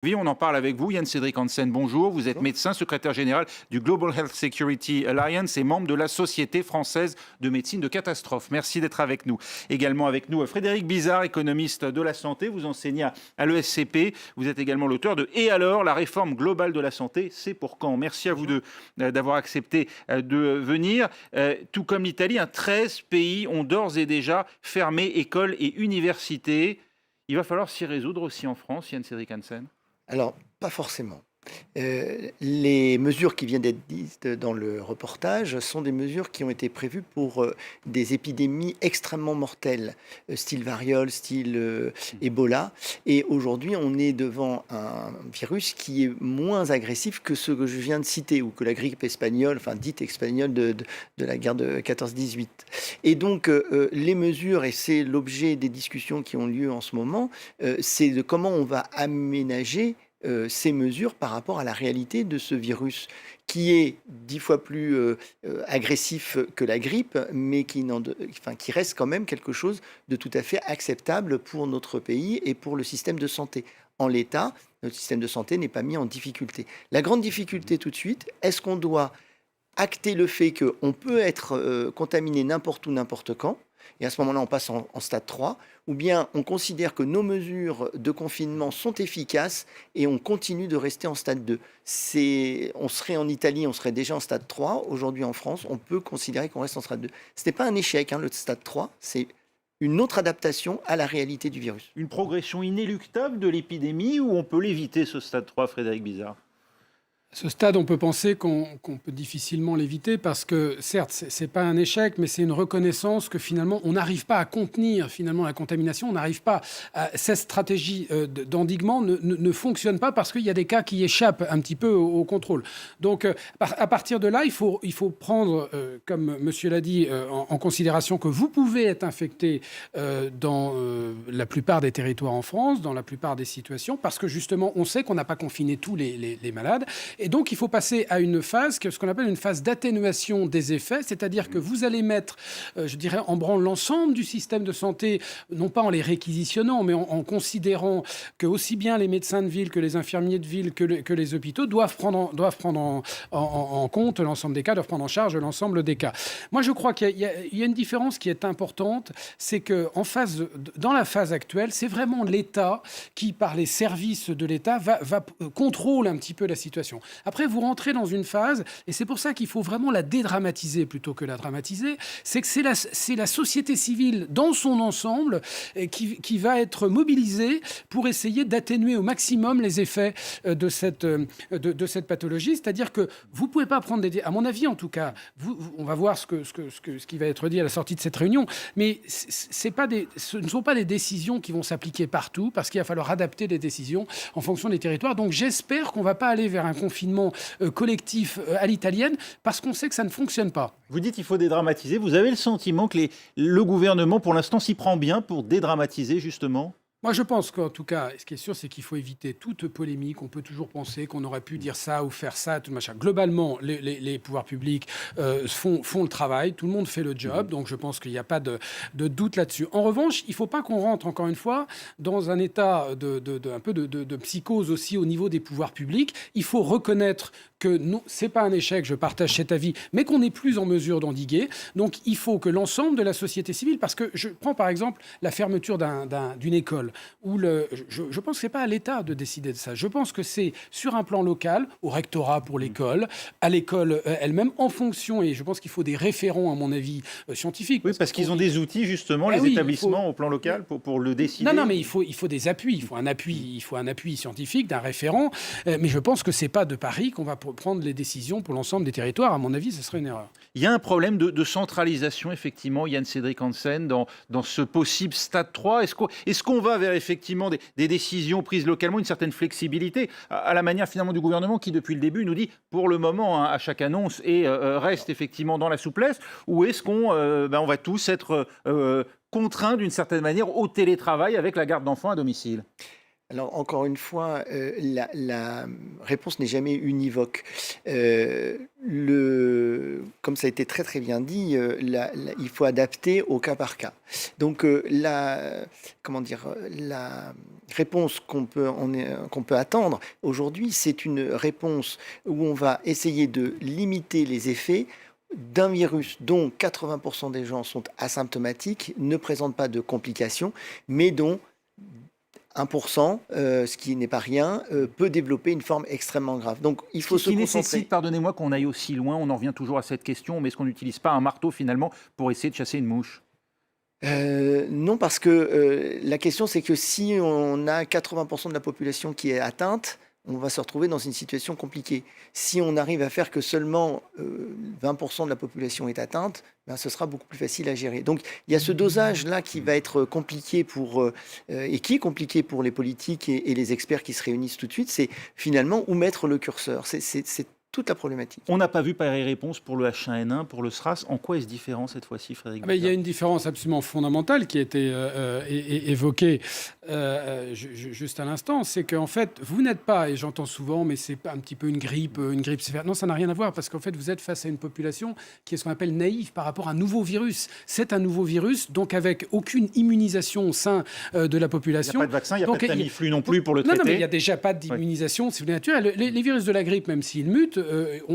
Oui, on en parle avec vous, Yann-Cédric Hansen. Bonjour, vous êtes médecin, secrétaire général du Global Health Security Alliance et membre de la Société française de médecine de catastrophe. Merci d'être avec nous. Également avec nous, Frédéric Bizard, économiste de la santé. Vous enseignez à l'ESCP. Vous êtes également l'auteur de Et alors, la réforme globale de la santé, c'est pour quand? Merci à vous deux d'avoir accepté de venir. Tout comme l'Italie, 13 pays ont d'ores et déjà fermé écoles et universités. Il va falloir s'y résoudre aussi en France, Yann-Cédric Hansen. Alors, pas forcément. Les mesures qui viennent d'être dites dans le reportage sont des mesures qui ont été prévues pour des épidémies extrêmement mortelles, style variole, style Ebola. Et aujourd'hui, on est devant un virus qui est moins agressif que ce que je viens de citer, ou que la grippe espagnole, enfin dite espagnole de la guerre de 14-18. Et donc, les mesures, et c'est l'objet des discussions qui ont lieu en ce moment, c'est de comment on va aménager ces mesures par rapport à la réalité de ce virus qui est 10 fois plus agressif que la grippe, mais qui reste quand même quelque chose de tout à fait acceptable pour notre pays et pour le système de santé. En l'état, notre système de santé n'est pas mis en difficulté. La grande difficulté tout de suite, est-ce qu'on doit acter le fait qu'on peut être contaminé n'importe où, n'importe quand, et à ce moment-là, on passe en stade 3, ou bien on considère que nos mesures de confinement sont efficaces et on continue de rester en stade 2. On serait en Italie, on serait déjà en stade 3. Aujourd'hui, en France, on peut considérer qu'on reste en stade 2. Ce n'est pas un échec, le stade 3, c'est une autre adaptation à la réalité du virus. Une progression inéluctable de l'épidémie ou on peut l'éviter, ce stade 3, Frédéric Bizard? À ce stade, on peut penser qu'on peut difficilement l'éviter parce que, certes, ce n'est pas un échec, mais c'est une reconnaissance que finalement, on n'arrive pas à contenir finalement la contamination, on n'arrive pas cette stratégie d'endiguement ne fonctionne pas parce qu'il y a des cas qui échappent un petit peu au contrôle. Donc, à partir de là, il faut prendre, comme monsieur l'a dit, en considération que vous pouvez être infecté dans la plupart des territoires en France, dans la plupart des situations, parce que justement, on sait qu'on n'a pas confiné tous les malades. Et donc, il faut passer à une phase, ce qu'on appelle une phase d'atténuation des effets, c'est-à-dire que vous allez mettre, je dirais, en branle l'ensemble du système de santé, non pas en les réquisitionnant, mais en considérant que aussi bien les médecins de ville que les infirmiers de ville que les hôpitaux doivent prendre en compte l'ensemble des cas, doivent prendre en charge l'ensemble des cas. Moi, je crois qu'il y a une différence qui est importante, c'est que dans la phase actuelle, c'est vraiment l'État qui, par les services de l'État, va contrôle un petit peu la situation. Après, vous rentrez dans une phase, et c'est pour ça qu'il faut vraiment la dédramatiser plutôt que la dramatiser, c'est que c'est la société civile dans son ensemble qui va être mobilisée pour essayer d'atténuer au maximum les effets de cette pathologie. C'est-à-dire que vous ne pouvez pas prendre à mon avis en tout cas, on va voir ce qui va être dit à la sortie de cette réunion, mais ce ne sont pas des décisions qui vont s'appliquer partout, parce qu'il va falloir adapter les décisions en fonction des territoires. Donc j'espère qu'on ne va pas aller vers un confinement collectif à l'italienne, parce qu'on sait que ça ne fonctionne pas. Vous dites qu'il faut dédramatiser. Vous avez le sentiment que le gouvernement, pour l'instant, s'y prend bien pour dédramatiser, justement? Moi, je pense qu'en tout cas, ce qui est sûr, c'est qu'il faut éviter toute polémique. On peut toujours penser qu'on aurait pu dire ça ou faire ça, tout machin. Globalement, les pouvoirs publics font le travail. Tout le monde fait le job. Donc, je pense qu'il n'y a pas de doute là-dessus. En revanche, il ne faut pas qu'on rentre, encore une fois, dans un état un peu de psychose aussi au niveau des pouvoirs publics. Il faut reconnaître que ce n'est pas un échec, je partage cet avis, mais qu'on n'est plus en mesure d'endiguer. Donc, il faut que l'ensemble de la société civile, parce que je prends par exemple la fermeture d'une école, où je pense que ce n'est pas à l'État de décider de ça. Je pense que c'est sur un plan local, au rectorat pour l'école, à l'école elle-même, en fonction, et je pense qu'il faut des référents, à mon avis, scientifiques. Oui, parce qu'ils ont des outils, justement, les établissements au plan local, pour le décider. Non, mais il faut des appuis. Il faut un appui scientifique d'un référent. Mais je pense que ce n'est pas de Paris qu'on va prendre les décisions pour l'ensemble des territoires. À mon avis, ce serait une erreur. Il y a un problème de centralisation, effectivement, Yann-Cédric Hansen, dans ce possible stade 3. Est-ce qu'on va vers effectivement des décisions prises localement, une certaine flexibilité, à la manière finalement du gouvernement qui, depuis le début, nous dit, pour le moment, à chaque annonce, reste effectivement dans la souplesse, ou est-ce qu'on va tous être contraints d'une certaine manière au télétravail avec la garde d'enfants à domicile? Alors, encore une fois, la réponse n'est jamais univoque. Comme ça a été très très bien dit, il faut adapter au cas par cas. Donc, comment dire, la réponse qu'on peut attendre aujourd'hui, c'est une réponse où on va essayer de limiter les effets d'un virus dont 80% des gens sont asymptomatiques, ne présentent pas de complications, mais dont 1%, ce qui n'est pas rien, peut développer une forme extrêmement grave. Donc il faut se concentrer. Nécessite, pardonnez-moi, qu'on aille aussi loin, on en revient toujours à cette question, mais est-ce qu'on n'utilise pas un marteau finalement pour essayer de chasser une mouche ? Non, parce que la question c'est que si on a 80% de la population qui est atteinte, on va se retrouver dans une situation compliquée. Si on arrive à faire que seulement 20% de la population est atteinte, ben, ce sera beaucoup plus facile à gérer. Donc il y a ce dosage-là qui va être compliqué et qui est compliqué pour les politiques et les experts qui se réunissent tout de suite, c'est finalement où mettre le curseur. C'est toute la problématique. On n'a pas vu pareille réponse pour le H1N1, pour le SRAS. En quoi est-ce différent cette fois-ci, Frédéric Il y a une différence absolument fondamentale qui a été évoquée juste à l'instant, c'est qu'en fait, vous n'êtes pas, et j'entends souvent, mais c'est un petit peu une grippe sévère. Non, ça n'a rien à voir, parce qu'en fait, vous êtes face à une population qui est ce qu'on appelle naïve par rapport à un nouveau virus. C'est un nouveau virus, donc avec aucune immunisation au sein de la population. Il n'y a pas de vaccin, il n'y a pas de Tamiflu non plus pour le traiter. Non, mais il n'y a déjà pas d'immunisation, si vous voulez, naturelle. Les virus de la grippe, même s'ils mutent,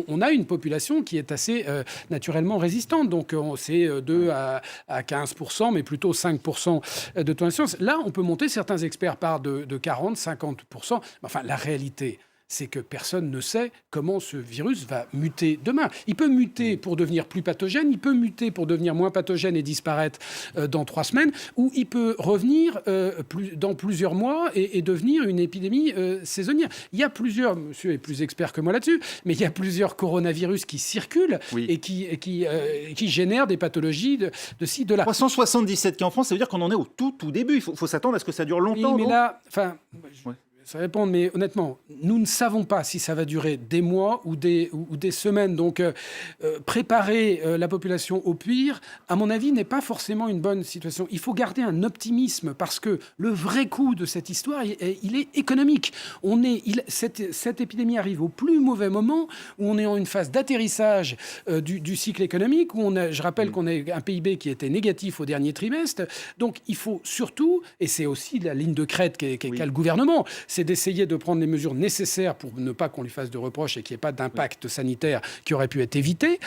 on a une population qui est assez naturellement résistante. Donc, c'est 2 à 15%, mais plutôt 5% de taux d'incidence. Là, on peut monter, certains experts parlent de 40, 50%. Enfin, la réalité, c'est que personne ne sait comment ce virus va muter demain. Il peut muter pour devenir plus pathogène, il peut muter pour devenir moins pathogène et disparaître dans 3 semaines, ou il peut revenir dans plusieurs mois et devenir une épidémie saisonnière. Il y a plusieurs, monsieur est plus expert que moi là-dessus, mais il y a plusieurs coronavirus qui circulent et qui génèrent des pathologies de ci, de là. 377 cas en France, ça veut dire qu'on en est au tout début. Il faut s'attendre à ce que ça dure longtemps. Oui, mais là, ça répond, mais honnêtement, nous ne savons pas si ça va durer des mois ou des semaines. Donc, préparer la population au pire, à mon avis, n'est pas forcément une bonne situation. Il faut garder un optimisme parce que le vrai coût de cette histoire, il est économique. Cette épidémie arrive au plus mauvais moment où on est en une phase d'atterrissage du cycle économique, où je rappelle qu'on a un PIB qui était négatif au dernier trimestre. Donc, il faut surtout, et c'est aussi la ligne de crête qu'a le gouvernement, c'est d'essayer de prendre les mesures nécessaires pour ne pas qu'on lui fasse de reproches et qu'il n'y ait pas d'impact sanitaire qui aurait pu être évité,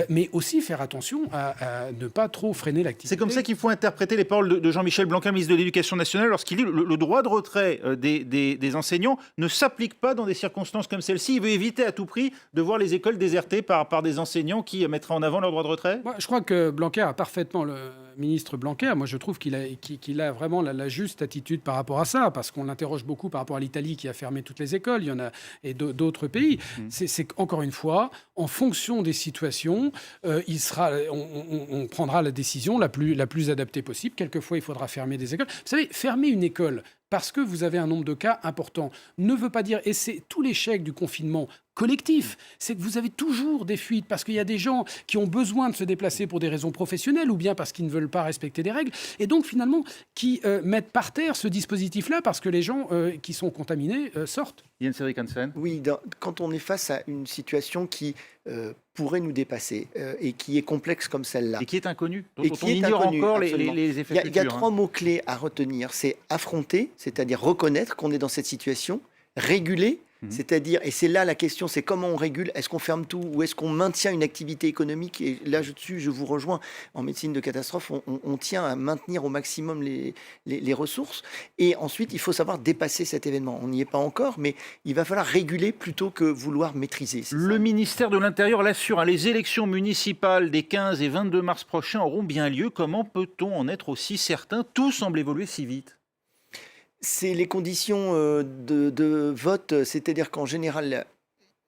mais aussi faire attention à ne pas trop freiner l'activité. C'est comme ça qu'il faut interpréter les paroles de Jean-Michel Blanquer, ministre de l'Éducation nationale, lorsqu'il dit le droit de retrait des enseignants ne s'applique pas dans des circonstances comme celle-ci. Il veut éviter à tout prix de voir les écoles désertées par des enseignants qui mettraient en avant leur droit de retrait. Je crois que Blanquer a parfaitement, le ministre Blanquer, moi je trouve qu'il a vraiment la juste attitude par rapport à ça, parce qu'on l'interroge beaucoup par rapport à l'Italie qui a fermé toutes les écoles, il y en a, et d'autres pays. C'est encore une fois, en fonction des situations, on prendra la décision la plus adaptée possible. Quelquefois, il faudra fermer des écoles. Vous savez, fermer une école parce que vous avez un nombre de cas important ne veut pas dire, et c'est tout l'échec du confinement collectif, c'est que vous avez toujours des fuites parce qu'il y a des gens qui ont besoin de se déplacer pour des raisons professionnelles ou bien parce qu'ils ne veulent pas respecter des règles et donc finalement qui mettent par terre ce dispositif-là parce que les gens qui sont contaminés sortent. Jens-Erik Hansen. Oui, quand on est face à une situation qui pourrait nous dépasser et qui est complexe comme celle-là. Et qui est inconnue, dont et on qui est ignore inconnu, encore les effets futurs. Il y a 3 mots-clés à retenir. C'est affronter, c'est-à-dire reconnaître qu'on est dans cette situation, réguler, c'est-à-dire, et c'est là la question, c'est comment on régule, est-ce qu'on ferme tout ou est-ce qu'on maintient une activité économique? Et là, je vous rejoins, en médecine de catastrophe, on tient à maintenir au maximum les ressources. Et ensuite, il faut savoir dépasser cet événement. On n'y est pas encore, mais il va falloir réguler plutôt que vouloir maîtriser. Le ministère de l'Intérieur l'assure, les élections municipales des 15 et 22 mars prochains auront bien lieu. Comment peut-on en être aussi certain? Tout semble évoluer si vite. C'est les conditions de vote, c'est-à-dire qu'en général,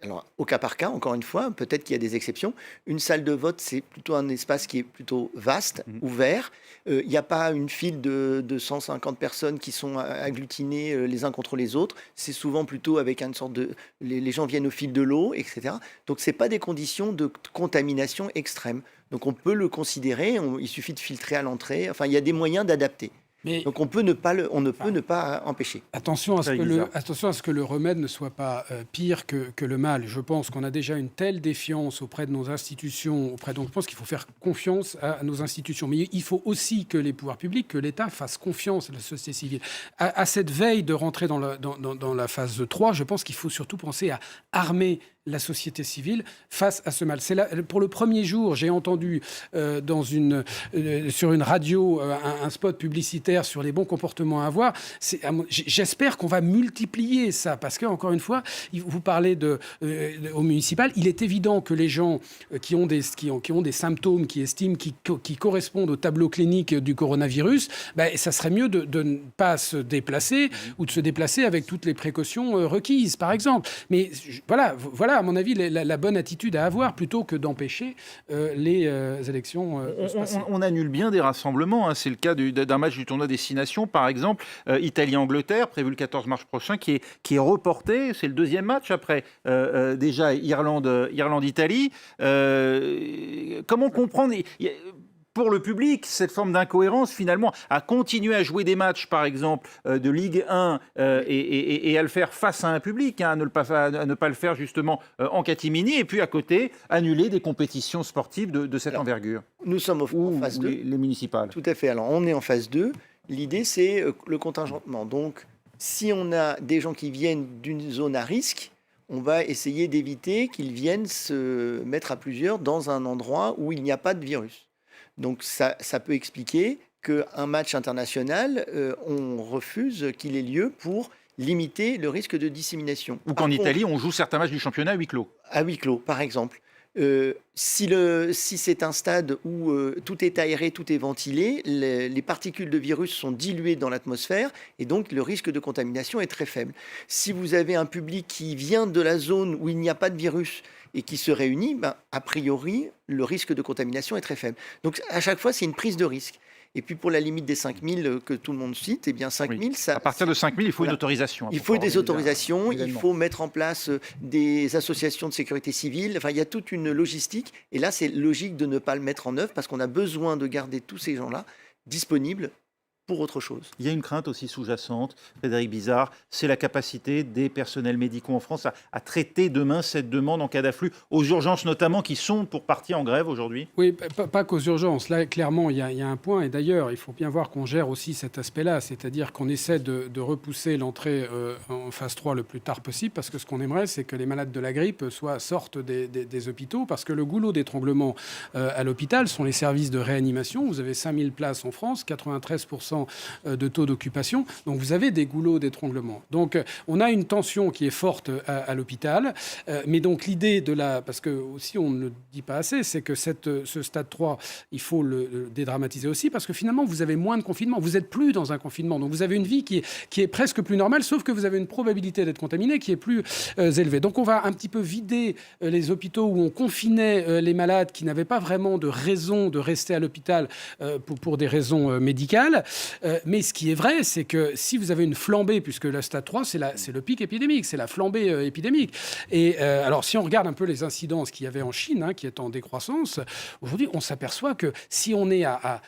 alors au cas par cas, encore une fois, peut-être qu'il y a des exceptions, une salle de vote, c'est plutôt un espace qui est plutôt vaste, ouvert. Il n'y a pas une file de 150 personnes qui sont agglutinées les uns contre les autres. C'est souvent plutôt avec une sorte de... Les gens viennent au fil de l'eau, etc. Donc, ce n'est pas des conditions de contamination extrême. Donc, on peut le considérer, il suffit de filtrer à l'entrée. Enfin, il y a des moyens d'adapter. Mais Donc on ne peut ne pas empêcher. attention à ce Très que bizarre. attention à ce que le remède ne soit pas pire que le mal. Je pense qu'on a déjà une telle défiance auprès de nos institutions, donc je pense qu'il faut faire confiance à nos institutions. Mais il faut aussi que les pouvoirs publics, que l'État fasse confiance à la société civile. À cette veille de rentrer dans la phase 3, je pense qu'il faut surtout penser à armer la société civile face à ce mal. C'est là, pour le premier jour, j'ai entendu sur une radio un spot publicitaire sur les bons comportements à avoir. J'espère qu'on va multiplier ça, parce que encore une fois, vous parlez au municipal, il est évident que les gens qui ont des symptômes, qui estiment, qui correspondent au tableau clinique du coronavirus, ça serait mieux de ne pas se déplacer ou de se déplacer avec toutes les précautions requises, par exemple. Mais voilà, à mon avis, la bonne attitude à avoir, plutôt que d'empêcher les élections de se passer. On annule bien des rassemblements. C'est le cas d'un match du tournoi Destination, par exemple, Italie-Angleterre, prévu le 14 mars prochain, qui est reporté. C'est le deuxième match après déjà Irlande-Italie. Comment comprendre pour le public cette forme d'incohérence, finalement, à continuer à jouer des matchs, par exemple, de Ligue 1 et à le faire face à un public, à ne pas le faire justement en catimini, et puis à côté, annuler des compétitions sportives de cette envergure. Nous sommes en phase 2. Les municipales. Tout à fait. Alors, on est en phase 2. L'idée, c'est le contingentement. Donc, si on a des gens qui viennent d'une zone à risque, on va essayer d'éviter qu'ils viennent se mettre à plusieurs dans un endroit où il n'y a pas de virus. Donc, ça peut expliquer qu'un match international, on refuse qu'il ait lieu pour limiter le risque de dissémination. Ou qu'en Italie, on joue certains matchs du championnat à huis clos. À huis clos, par exemple. Si c'est un stade où tout est aéré, tout est ventilé, les particules de virus sont diluées dans l'atmosphère et donc le risque de contamination est très faible. Si vous avez un public qui vient de la zone où il n'y a pas de virus et qui se réunit, a priori, le risque de contamination est très faible. Donc à chaque fois, c'est une prise de risque. Et puis pour la limite des 5000 que tout le monde cite, eh bien 5000, ça... À partir de 5000, il faut une autorisation. Il faut des autorisations, il faut mettre en place des associations de sécurité civile. Enfin, il y a toute une logistique. Et là, c'est logique de ne pas le mettre en œuvre parce qu'on a besoin de garder tous ces gens-là disponibles pour autre chose. Il y a une crainte aussi sous-jacente, Frédéric Bizard, c'est la capacité des personnels médicaux en France à traiter demain cette demande en cas d'afflux, aux urgences notamment, qui sont pour partie en grève aujourd'hui. Oui, pas qu'aux urgences. Là, clairement, il y a un point. Et d'ailleurs, il faut bien voir qu'on gère aussi cet aspect-là, c'est-à-dire qu'on essaie de repousser l'entrée en phase 3 le plus tard possible, parce que ce qu'on aimerait, c'est que les malades de la grippe sortent des hôpitaux, parce que le goulot d'étranglement à l'hôpital sont les services de réanimation. Vous avez 5000 places en France, 93% de taux d'occupation. Donc, vous avez des goulots d'étranglement. Donc, on a une tension qui est forte à l'hôpital. Mais donc, l'idée parce que aussi, on ne le dit pas assez, c'est que ce stade 3, il faut le dédramatiser aussi, parce que finalement, vous avez moins de confinement. Vous n'êtes plus dans un confinement. Donc, vous avez une vie qui est presque plus normale, sauf que vous avez une probabilité d'être contaminé qui est plus élevée. Donc, on va un petit peu vider les hôpitaux où on confinait les malades qui n'avaient pas vraiment de raison de rester à l'hôpital pour des raisons médicales. Mais ce qui est vrai, c'est que si vous avez une flambée, puisque le stade 3, c'est le pic épidémique, c'est la flambée épidémique. Et alors, si on regarde un peu les incidences qu'il y avait en Chine, qui est en décroissance, aujourd'hui, on s'aperçoit que si on est à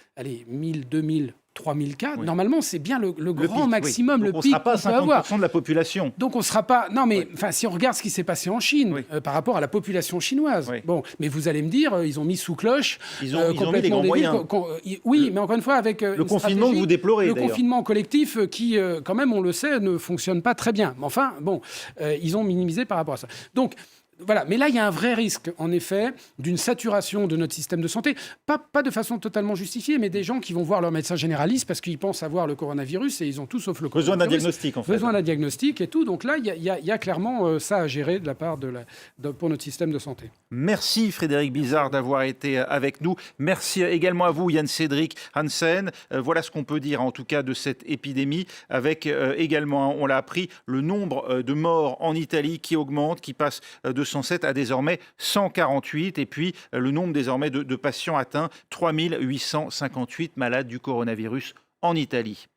1000, 2000, 3000 cas, normalement, c'est bien le grand pic, maximum, oui. le pic qu'on peut avoir. On ne sera pas à 50% de la population. Donc, on ne sera pas... Non, mais si on regarde ce qui s'est passé en Chine, par rapport à la population chinoise, bon, mais vous allez me dire, ils ont mis sous cloche... Ils ont mis les grands moyens. Mais encore une fois, avec le confinement que vous déplorez, le confinement collectif qui, quand même, on le sait, ne fonctionne pas très bien. Mais enfin, bon, ils ont minimisé par rapport à ça. Donc... Voilà, mais là, il y a un vrai risque, en effet, d'une saturation de notre système de santé. Pas de façon totalement justifiée, mais des gens qui vont voir leur médecin généraliste parce qu'ils pensent avoir le coronavirus et ils ont tout sauf le coronavirus. Besoin d'un diagnostic, en fait. Besoin d'un diagnostic et tout. Donc là, il y a clairement ça à gérer de la part pour notre système de santé. Merci Frédéric Bizard d'avoir été avec nous. Merci également à vous, Yann-Cédric Hansen. Voilà ce qu'on peut dire, en tout cas, de cette épidémie, avec également, on l'a appris, le nombre de morts en Italie qui augmente, qui passe de 107 à désormais 148. Et puis, le nombre désormais de patients atteints, 3858 malades du coronavirus en Italie.